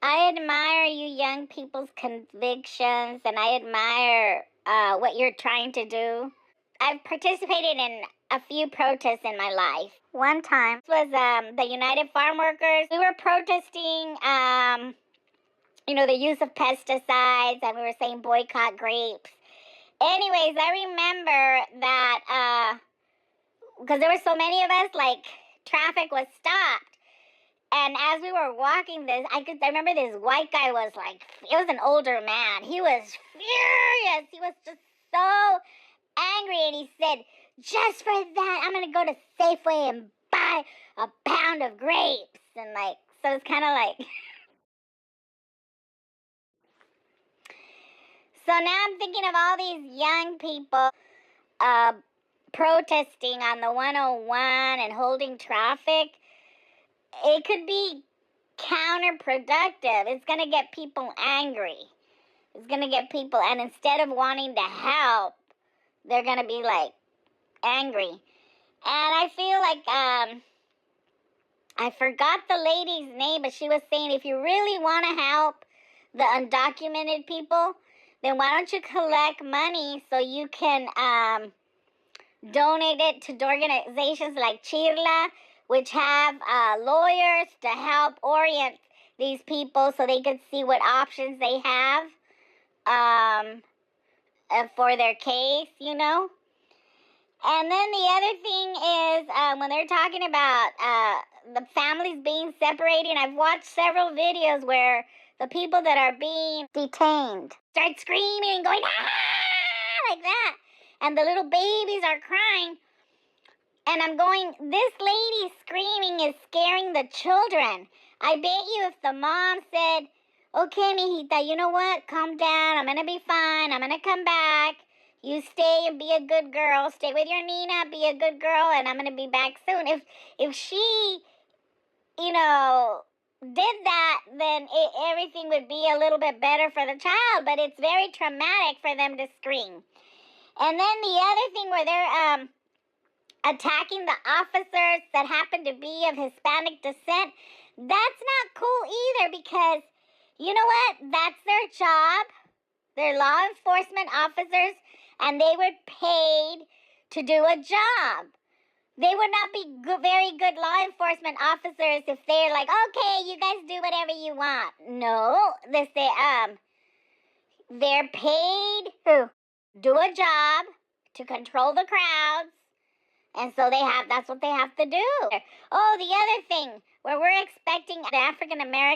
I admire you young people's convictions, and I admire what you're trying to do. I've participated in a few protests in my life. One time was the United Farm Workers. We were protesting, the use of pesticides, and we were saying boycott grapes. Anyways, I remember that because there were so many of us, like, traffic was stopped. And as we were walking I remember this white guy was like, it was an older man. He was furious. He was just so angry. And he said, just for that, I'm going to go to Safeway and buy a pound of grapes. And so it's kind of like. So now I'm thinking of all these young people protesting on the 101 and holding traffic. It could be counterproductive. It's going to get people angry. It's going to get people, and instead of wanting to help, they're going to be angry. And I feel like I forgot the lady's name, but she was saying if you really want to help the undocumented people, then why don't you collect money so you can donate it to organizations like Chirla, which have lawyers to help orient these people so they can see what options they have for their case, And then the other thing is when they're talking about the families being separated, I've watched several videos where the people that are being detained start screaming and going, ah, like that. And the little babies are crying. And I'm going, this lady screaming is scaring the children. I bet you if the mom said, okay, mijita, you know what? Calm down. I'm going to be fine. I'm going to come back. You stay and be a good girl. Stay with your Nina, be a good girl, and I'm going to be back soon. If she, did that, then everything would be a little bit better for the child. But it's very traumatic for them to scream. And then the other thing where they're attacking the officers that happen to be of Hispanic descent, that's not cool either, because you know what? That's their job. They're law enforcement officers, and they were paid to do a job. They would not be very good law enforcement officers if they're like, okay, you guys do whatever you want. No, they're paid to do a job to control the crowds. And so that's what they have to do. Oh, the other thing, where we're expecting the African American